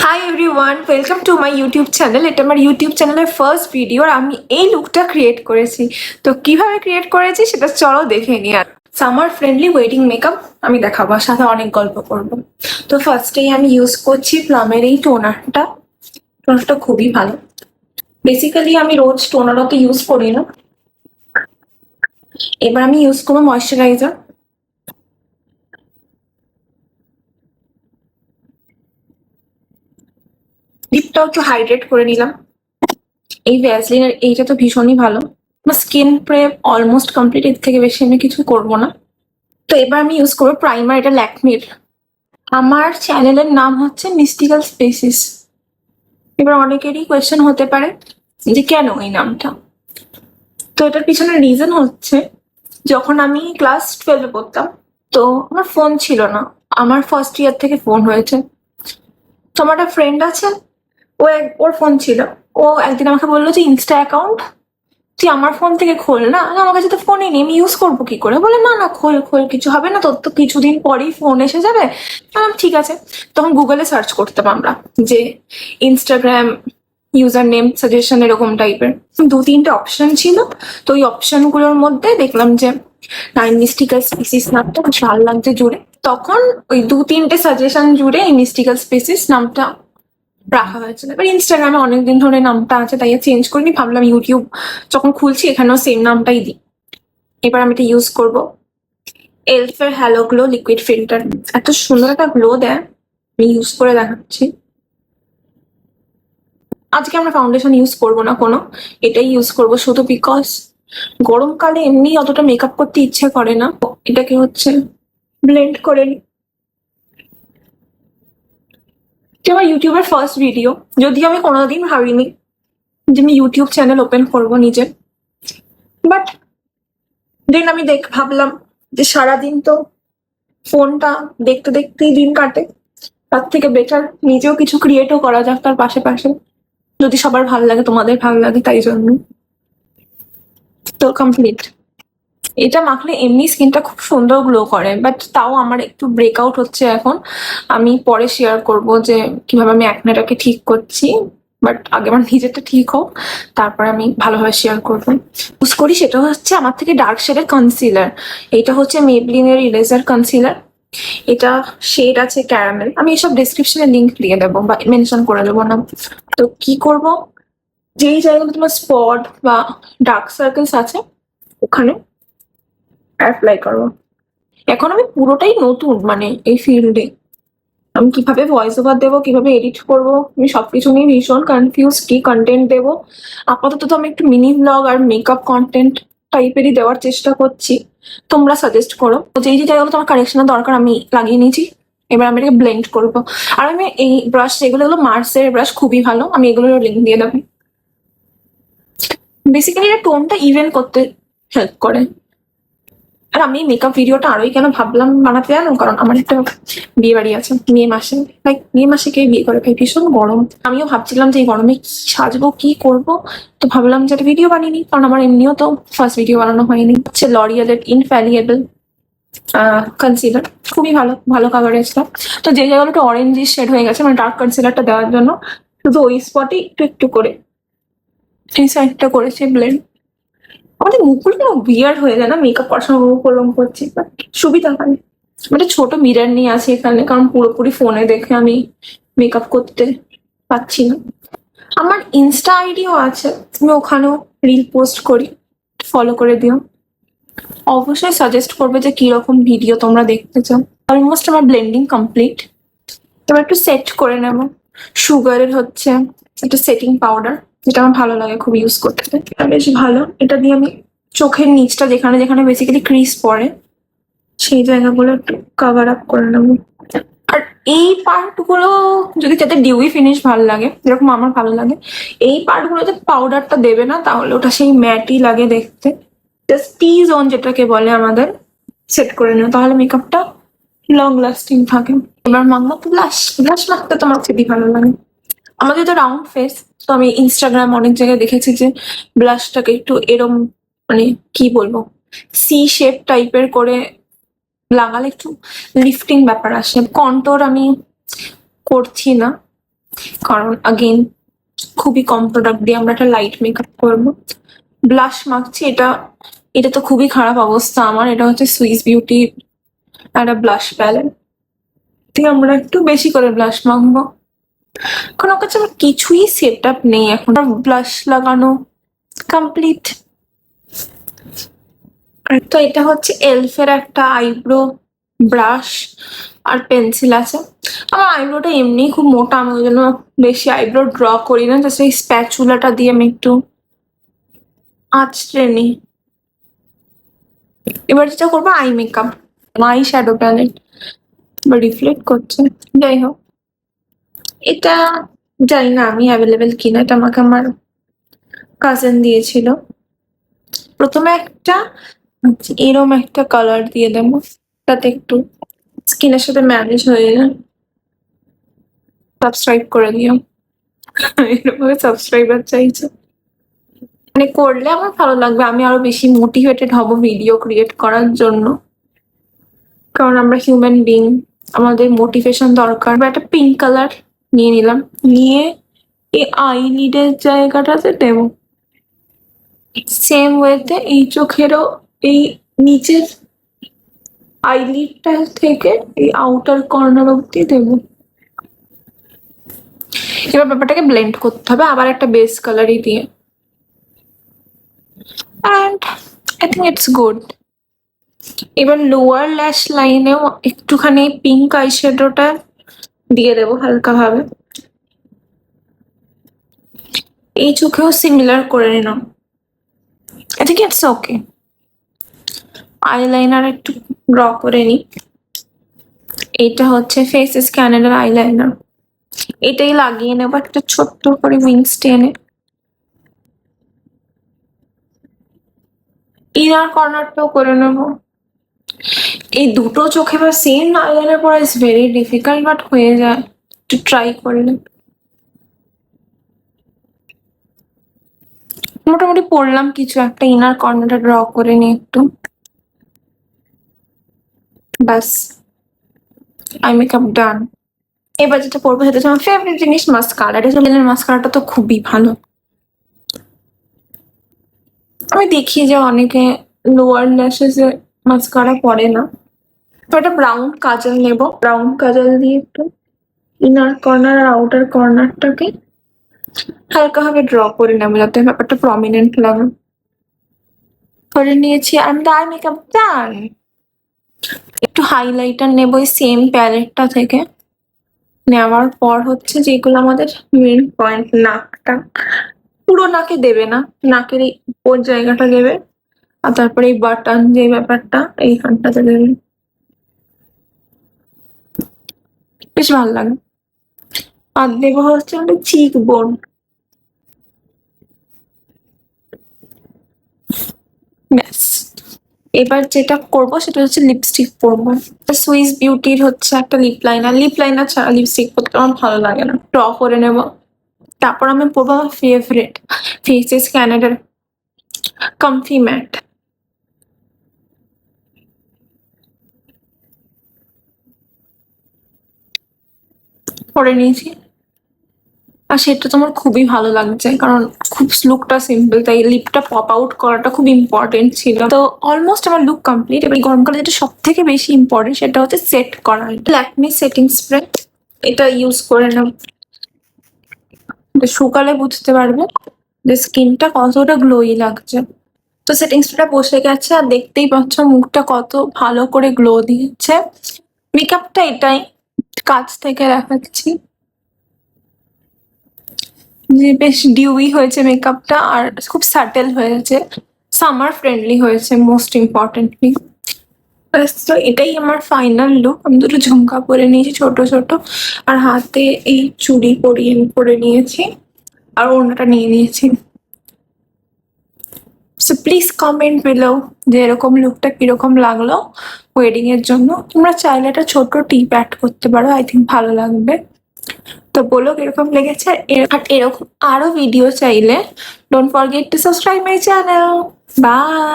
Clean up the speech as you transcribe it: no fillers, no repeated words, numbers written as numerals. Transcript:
Hi everyone, welcome to my YouTube channel. এটা আমার YouTube চ্যানেলের ফার্স্ট ভিডিও আর আমি এই লুকটা ক্রিয়েট করেছি। তো কিভাবে ক্রিয়েট করেছি সেটা চলো দেখে নিই। আর সামার ফ্রেন্ডলি ওয়েডিং মেকআপ আমি দেখাবো, আর সাথে অনেক গল্প করবো। তো ফার্স্টেই আমি ইউজ করছি প্লামের এই টোনারটা। টোনারটা খুবই ভালো। বেসিক্যালি আমি রোজ টোনার অত ইউজ করি না। এবার আমি ইউজ করবো ময়শ্চারাইজার। লিপটাও একটু হাইড্রেট করে নিলাম। এই ভ্যাসলিনের এইটা তো ভীষণই ভালো। আমার স্কিন প্রেপ অলমোস্ট কমপ্লিট, এর থেকে বেশি আমি কিছু করবো না। তো এবার আমি ইউজ করবো প্রাইমার, এটা ল্যাকমির। আমার চ্যানেলের নাম হচ্ছে মিস্টিক্যাল স্পেসিস। এবার অনেকেরই কোয়েশ্চেন হতে পারে যে কেন এই নামটা। তো এটার পিছনে রিজন হচ্ছে, যখন আমি ক্লাস 12-এ পড়তাম, তো আমার ফোন ছিল না। আমার ফার্স্ট ইয়ার থেকে ফোন হয়েছে। তো আমার একটা ফ্রেন্ড আছে, ওর ফোন ছিল। ও একদিন আমাকে বললো যে ইনস্টা অ্যাকাউন্ট তুই আমার ফোন থেকে খোল না। আমার কাছে তো ফোনই নেই, আমি ইউজ করবো কি করে। বলে না না, খোল খোল, কিছু হবে না, তোর তো কিছুদিন পরেই ফোন এসে যাবে। ঠিক আছে। তখন গুগলে সার্চ করতাম আমরা যে ইনস্টাগ্রাম ইউজার নেম সাজেশন এরকম টাইপের 2-3টে অপশন ছিল। তো ওই অপশনগুলোর মধ্যে দেখলাম যে নাইন মিস্টিক্যাল স্পিসিস নামটা বেশ ভালো লাগছে জুড়ে। তখন ওই 2-3টে সাজেশন জুড়ে এই মিস্টিক্যাল স্পিসিস নামটা রাখা হয়েছিল। এবার ইনস্টাগ্রামে অনেকদিন ধরে নামটা আছে, তাই চেঞ্জ করিনি। ভাবলাম ইউটিউব যখন খুলছি এখানেও সেম নামটাই দিই। এবার আমি এটা ইউজ করবো এলফের হ্যালো গ্লো লিকুইড ফিল্টার। এত সুন্দর একটা গ্লো দেয়, আমি ইউজ করে দেখাচ্ছি। আজকে আমরা ফাউন্ডেশন ইউজ করবো না কোনো, এটাই ইউজ করবো শুধু বিকজ গরমকালে এমনি অতটা মেকআপ করতে ইচ্ছে করে না। এটাকে হচ্ছে ব্লেন্ড করে নিই। আমার ইউটিউবের ফার্স্ট ভিডিও, যদিও আমি কোনোদিন ভাবিনি যে আমি ইউটিউব চ্যানেল ওপেন করবো নিজের। বাট দেন আমি ভাবলাম যে সারাদিন তো ফোনটা দেখতে দেখতেই দিন কাটে, তার থেকে বেটার নিজেও কিছু ক্রিয়েটও করা যাক তার পাশে পাশে, যদি সবার ভালো লাগে, তোমাদের ভালো লাগে, তাই জন্য। তো কমপ্লিট। এটা মাখলে এমনি স্কিনটা খুব সুন্দর গ্লো করে, বাট তাও আমার একটু ব্রেকআউট হচ্ছে এখন। আমি পরে শেয়ার করব যে কিভাবে আমি অ্যাকনেটাকে ঠিক করছি। বাট আগে আমার নিজেরটা ঠিক হোক, তারপরে আমি ভালোভাবে শেয়ার করবো। ইউজ করি সেটা হচ্ছে আমার থেকে ডার্ক শেডের কনসিলার। এটা হচ্ছে মেবলিনের ইরেজার কনসিলার। এটা শেড আছে ক্যারামেল। আমি এসব ডেসক্রিপশনে লিঙ্ক দিয়ে দেবো বা মেনশন করে দেবো না। তো কি করব, যেই জায়গাগুলো তোমার স্পট বা ডার্ক সার্কেলস আছে ওখানে অ্যাপ্লাই করবো। এখন আমি পুরোটাই নতুন, মানে এই ফিল্ডে আমি কিভাবে ভয়েস ওভার দেবো, কিভাবে এডিট করবো, আমি সবকিছু নিয়ে ভীষণ কনফিউজ। কি কন্টেন্ট দেবো। আপাতত তো আমি একটু মিনি ব্লগ আর মেকআপ কন্টেন্ট টাইপেরই দেওয়ার চেষ্টা করছি। তোমরা সাজেস্ট করো। যেই যে জায়গাগুলো তোমার কারেকশনের দরকার আমি লাগিয়ে নিয়েছি। এবার আমি এটাকে ব্লেন্ড করবো। আর আমি এই ব্রাশ, যেগুলো হলো মার্সের ব্রাশ, খুবই ভালো, আমি এগুলোর লিঙ্ক দিয়ে দেবো। বেসিক্যালি এটা টোনটা ইভেন করতে হেল্প করে। আর আমি মেকআপ ভিডিওটা আরোই কেন ভাবলাম বানাতে, জানো? কারণ আমার একটা বিয়ে বাড়ি আছে মে মাসে। লাইক মে মাসে কে বিয়ে করে ভাই, ভীষণ গরম। আমিও ভাবছিলাম যে এই গরমে কি সাজবো, কি করব। তো ভাবলাম যে একটা ভিডিও বানিয়ে নিই, কারণ আমার এমনিও তো ফার্স্ট ভিডিও বানানো হয়নি। হচ্ছে লরিয়ালের ইনফ্যালিয়েবল কনসিলার, খুবই ভালো, ভালো কাভারেজটা। তো যে জায়গাগুলো একটু অরেঞ্জ শেড হয়ে গেছে, মানে ডার্ক কনসিলারটা দেওয়ার জন্য শুধু ওই স্পটে একটু একটু করে এই সাইডটা করেছে ব্লেন্ড। আমাদের মুখগুলো না বিয়ার হয়ে যায় না মেকআপ করার সময়, মুখ ওরম করছি, বাট সুবিধা হয়। মানে ছোট মিরার নিয়ে আসি এখানে, কারণ পুরোপুরি ফোনে দেখে আমি মেকআপ করতে পারছি না। আমার ইনস্টা আইডিও আছে, আমি ওখানেও রিল পোস্ট করি, ফলো করে দিও। অবশ্যই সাজেস্ট করবে যে কিরকম ভিডিও তোমরা দেখতে চাও। অলমোস্ট আমার ব্লেন্ডিং কমপ্লিট। এবার একটু সেট করে নেব। সুগারের হচ্ছে একটা সেটিং পাউডার, যেটা আমার ভালো লাগে খুব ইউজ করতে, বেশ ভালো। এটা দিয়ে আমি চোখের নিচটা, যেখানে যেখানে বেসিক্যালি ক্রিজ পড়ে, সেই জায়গাগুলো একটু কাভার আপ করে নেবো। আর এই পার্ট গুলো যদি যাতে ডিউই ফিনিশ ভালো লাগে, যেরকম আমার ভালো লাগে, এই পার্ট গুলোতে পাউডারটা দেবে না, তাহলে ওটা সেই ম্যাটই লাগে দেখতে। জাস্ট টি জোন যেটাকে বলে আমাদের, সেট করে নিও, তাহলে মেকআপটা লং লাস্টিং থাকে। এবার মাখবো ব্লাশ। ব্লাশ মাখতে তোমার খুবই ভালো লাগে। আমাদের তো রাউন্ড ফেস, তো আমি ইনস্টাগ্রাম অনেক জায়গায় দেখেছি যে ব্লাশটাকে একটু এরম, মানে কি বলবো, সি শেপ টাইপের করে লাগালে একটু লিফটিং ব্যাপার আসে। কন্ট্রোর আমি করছি না, কারণ আগেন খুবই কম প্রোডাক্ট দিয়ে আমরা একটা লাইট মেকআপ করবো। ব্লাশ মাখছি, এটা এটা তো খুবই খারাপ অবস্থা আমার। এটা হচ্ছে সুইস বিউটি একটা ব্লাশ প্যালেট, ঠিক আমরা একটু বেশি করে ব্লাশ মাখবো, কারণ ওর কাছে আমার কিছুই সেট আপ নেই এখন। ব্লাশ লাগানো কমপ্লিট। আর তো এটা হচ্ছে এলফের একটা আইব্রো ব্রাশ আর পেন্সিল আছে। আমার আইব্রোটা এমনি খুব মোটা, আমি ওই জন্য বেশি আইব্রো ড্র করি না, জাস্ট এই স্প্যাচুলাটা দিয়ে আমি একটু আঁচড়ে নিই। এবার যেটা করবো eye makeup, eye shadow palette বা রিফ্লেক্ট করছে, যাই হোক এটা জানি না আমি অ্যাভেলেবেল কিনা, এটা আমাকে আমার কাজিন দিয়েছিল। প্রথমে একটা এরম একটা কালার দিয়ে দেবো, তাতে একটু স্কিনের সাথে ম্যানেজ হয়ে যায়। সাবস্ক্রাইব করে দিও, এরকম সাবস্ক্রাইবার চাইছে, মানে করলে আমার ভালো লাগবে, আমি আরো বেশি মোটিভেটেড হব ভিডিও ক্রিয়েট করার জন্য, কারণ আমরা হিউম্যান বিং, আমাদের মোটিভেশন দরকার। বা একটা পিঙ্ক কালার নিয়ে নিলাম, নিয়ে এই আইলিডের জায়গাটাতে দেব। সেম ওয়েতে এই চোখেরও এই নিচের আইলিডটা থেকে এই আউটার কর্নার অব্দি দেব। এবার ব্যাপারটাকে ব্লেন্ড করতে হবে আবার একটা বেস কালারই দিয়ে, and I think it's good. এবার লোয়ার ল্যাশ লাইনেও একটুখানি পিঙ্ক আইশ্যাডোটা দিয়ে দেবো হালকা ভাবে। এই চোখেও সিমিলার করে নিলাম, I think it's okay. Eyeliner একটু ড্র করে নিই, এইটা হচ্ছে ফেসেস ক্যানাডার আইলাইনার, এটাই লাগিয়ে নেবো একটা ছোট্ট করে উইংস টেনে। ইনার কর্নারটাও করে নেবো। এই দুটো চোখে বা সেম আইলাইনার পরা ইজ ভেরি ডিফিকাল্ট, বাট হয়ে যায়, একটু ট্রাই করলে। মোটামুটি পড়লাম কিছু একটা, ইনার কর্নারটা ড্র করে নিই একটু, ব্যাস আই মেকআপ ডান। এবার যেটা পরবো সেটা হচ্ছে আমার ফেভারিট জিনিস, মাস্কারা। মাস্কারাটা তো খুবই ভালো। আমি দেখি যে অনেকে লোয়ার ল্যাশেস এ মাস্কারা পরে না, তো একটা ব্রাউন কাজল নেব, ব্রাউন কাজল দিয়ে একটু ইনার কর্নার আর আউটার কর্নারটাকে হালকা ভাবে ড্র করে নেবো, যাতে ব্যাপারটা প্রমিনেন্ট লাগে। করে নিয়েছি, আমি আই মেকআপ ডান। একটু হাইলাইটার নেবো এই সেম প্যালেটটা থেকে। নেওয়ার পর হচ্ছে যেগুলো আমাদের মেন পয়েন্ট, নাকটা পুরো নাকে দেবে না, নাকের এই উপর জায়গাটা দেবে, আর তারপরে এই বাটন যে ব্যাপারটা এইখানটাতে দেবে, বেশ ভালো লাগে। আর দেবো হচ্ছে আমাদের চিক বোন, ব্যাস। এবার যেটা করবো সেটা হচ্ছে লিপস্টিক পরবো। সুইস বিউটির হচ্ছে একটা লিপ লাইনার, লিপ লাইনার ছাড়া লিপস্টিক পরতে আমার ভালো লাগে না, ড্র করে নেব। তারপর আমি পরবো আমার ফেভারিট ফেসেস ক্যানাডার কমফি ম্যাট, পরে নিয়েছি। আর সেটা তো আমার খুবই ভালো লাগছে, কারণ খুব লুকটা সিম্পল, তাই লিপটা পপ আউট করাটা খুব ইম্পর্টেন্ট ছিল। তো অলমোস্ট আমার লুক কমপ্লিট। এবার গরমকালে যেটা সব থেকে বেশি ইম্পর্টেন্ট সেটা হচ্ছে সেট করা। ল্যাকমি সেটিং স্প্রে, এটা ইউজ করে নাও, শুকালে বুঝতে পারবে যে স্কিনটা কতটা গ্লোই লাগছে। তো সেটিং স্প্রেটা বসে গেছে, আর দেখতেই পাচ্ছ মুখটা কত ভালো করে গ্লো দিয়েছে। মেকআপটা এটাই, কাছ থেকে দেখাচ্ছি যে বেশ ডিউই হয়েছে মেকআপটা, আর খুব সাটেল হয়েছে, সামার ফ্রেন্ডলি হয়েছে মোস্ট ইম্পর্টেন্টলি। তো এটাই আমার ফাইনাল লুক। আমি দুটো ঝুমকা পরে নিয়েছি ছোট ছোট, আর হাতে এই চুড়ি পরে নিয়েছি, আর ওড়নাটা নিয়ে নিয়েছি। সো প্লিজ কমেন্ট বিলো যে এরকম লুকটা কিরকম লাগলো ওয়েডিং এর জন্য। তোমরা চাইলে একটা ছোট টিপ অ্যাড করতে পারো, আই থিঙ্ক ভালো লাগবে। তো বলো কিরকম লেগেছে। আর এরকম আরো ভিডিও চাইলে don't forget to subscribe my channel. By.